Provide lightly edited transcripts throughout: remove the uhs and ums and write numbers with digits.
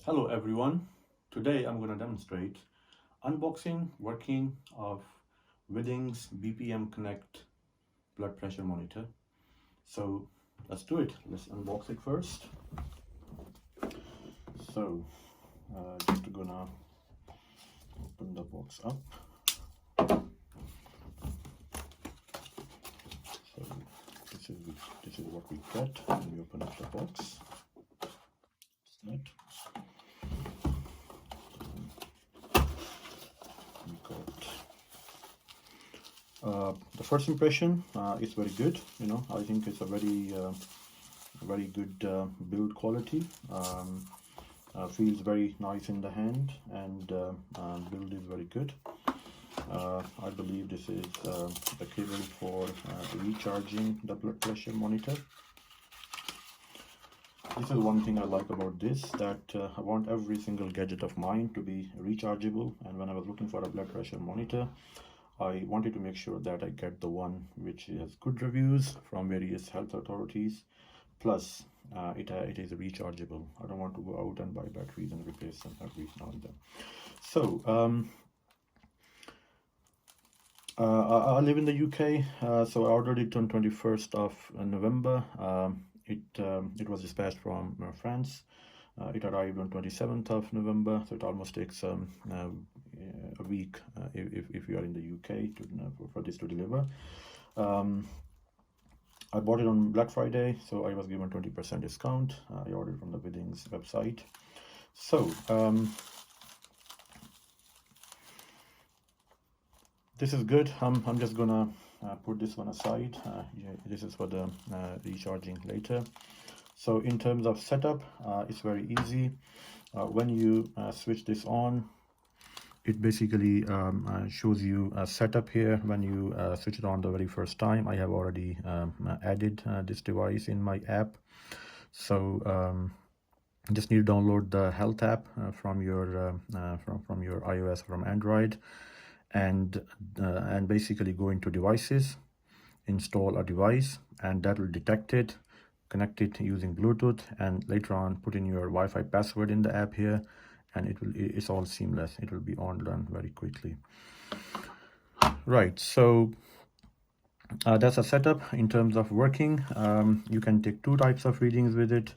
Hello everyone. Today I'm going to demonstrate unboxing working of Withings BPM Connect blood pressure monitor. So let's do it. Let's unbox it first. So just gonna open the box up. So this is what we get when we open up the box. That. We got the first impression is very good. I think it's a very good build quality. Feels very nice in the hand, and build is very good. I believe this is the cable for recharging the blood pressure monitor. This is one thing I like about this, that I want every single gadget of mine to be rechargeable, and when I was looking for a blood pressure monitor, I wanted to make sure that I get the one which has good reviews from various health authorities, plus it is rechargeable. I don't want to go out and buy batteries and replace them every now and then. So I live in the UK, so I ordered it on 21st of November. It was dispatched from France. It arrived on 27th of November, so it almost takes a week if you are in the UK for this to deliver. I bought it on Black Friday, so I was given 20% discount. I ordered from the Withings website. So this is good. I'm just gonna put this one aside. This is for the recharging later. So in terms of setup, it's very easy. When you switch this on, it basically shows you a setup here. When you switch it on the very first time, I have already added this device in my app. So just need to download the health app from your iOS, from Android, and basically go into devices, install a device, and that will detect it, connect it using Bluetooth, and later on put in your Wi-Fi password in the app here, and it's all seamless. It will be on done very quickly. Right, so that's a setup. In terms of working, you can take two types of readings with it.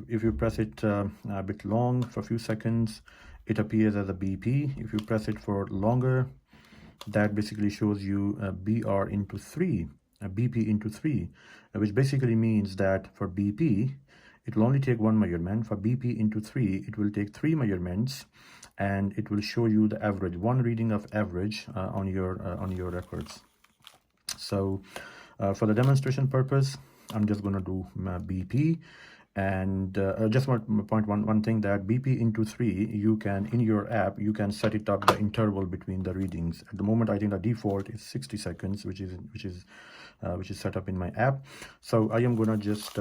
If you press it a bit long for a few seconds, it appears as a BP. If you press it for longer, that basically shows you BR into 3, BP into 3, which basically means that for BP, it will only take one measurement. For BP into 3, it will take 3 measurements, and it will show you the average, one reading of average on your records. So for the demonstration purpose, I'm just going to do BP. And just want to point one thing, that BP into 3, you can, in your app, you can set it up the interval between the readings. At the moment, I think the default is 60 seconds, which is set up in my app. So I am gonna just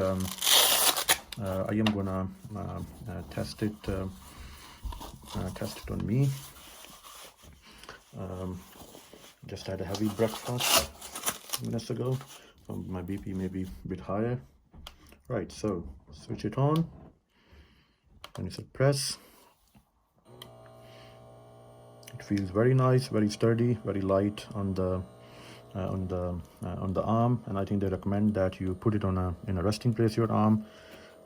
test it on me. Just had a heavy breakfast minutes ago, so my BP may be a bit higher. Right, so switch it on, and you said press. It feels very nice, very sturdy, very light on the arm, and I think they recommend that you put it on in a resting place, your arm.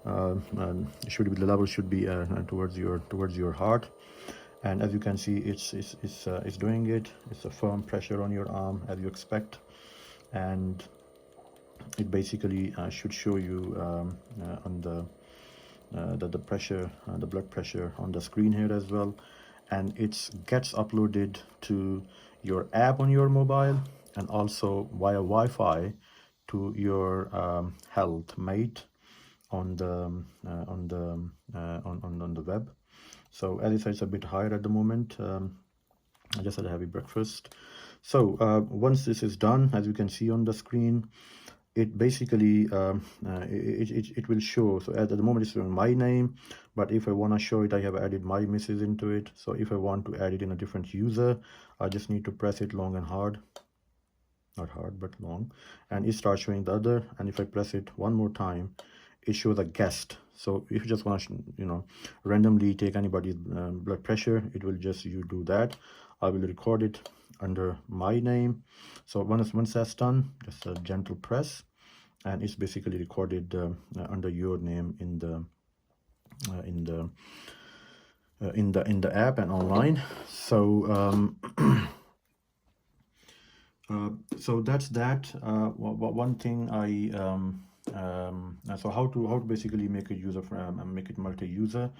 The level should be towards your heart, and as you can see, it's doing it. It's a firm pressure on your arm, as you expect, and it basically should show you on the pressure, the blood pressure on the screen here as well, and it gets uploaded to your app on your mobile, and also via Wi-Fi to your health mate on the web. So as I said, it's a bit higher at the moment. I just had a heavy breakfast. So once this is done, as you can see on the screen, it basically it will show. So at the moment it's my name, but if I want to show it, I have added my missus into it. So if I want to add it in a different user, I just need to press it long and hard, not hard but long, and it starts showing the other. And if I press it one more time, it shows a guest. So if you just want to, randomly take anybody's blood pressure, it will just, you do that. I will record it under my name. So once that's done, just a gentle press, and it's basically recorded under your name in the app and online. So so that's that. One thing so how to basically make it make it multi-user.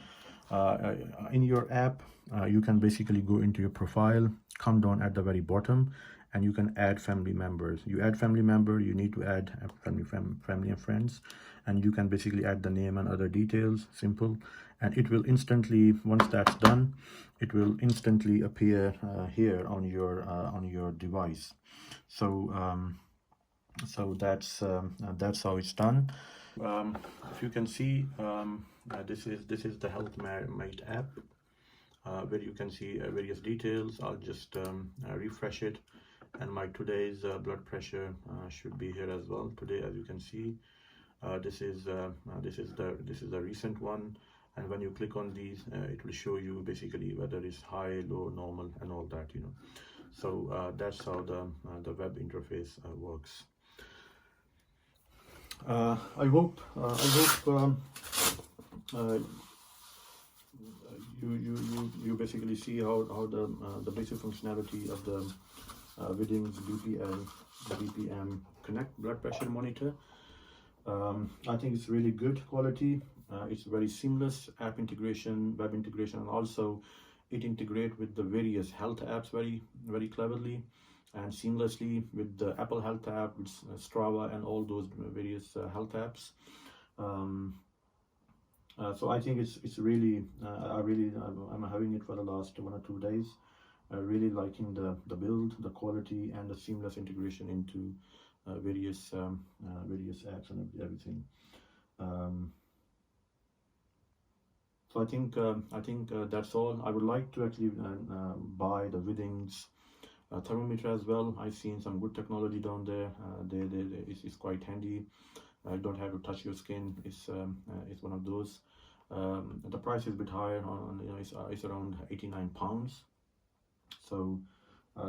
In your app, you can basically go into your profile, come down at the very bottom, and you can add family members. You add family member, you need to add family and friends, and you can basically add the name and other details, simple, and it will instantly, once that's done, it will instantly appear here on your device. So so that's how it's done. If you can see, this is the Health Mate app, where you can see various details. I'll just refresh it, and my today's blood pressure should be here as well. Today, as you can see, this is the recent one, and when you click on these, it will show you basically whether it's high, low, normal, and all that. So that's how the web interface works. I hope you basically see how the basic functionality of the Withings BPM Connect blood pressure monitor. I think it's really good quality. It's very seamless app integration, web integration, and also it integrates with the various health apps very cleverly and seamlessly with the Apple Health app, with Strava, and all those various health apps. So I think it's really, I'm having it for the last 1 or 2 days. Really liking the build, the quality, and the seamless integration into various apps and everything. So I think that's all. I would like to actually buy the Withings thermometer as well. I've seen some good technology down there. It's quite handy. You don't have to touch your skin. It's one of those. The price is a bit higher. It's around £89. So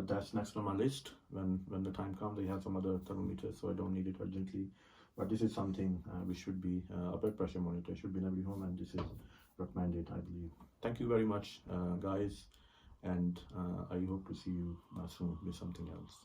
that's next on my list. When the time comes, they have some other thermometers, so I don't need it urgently. But this is something which should be a blood pressure monitor should be in every home, and this is recommended, I believe. Thank you very much, guys, and I hope to see you soon with something else.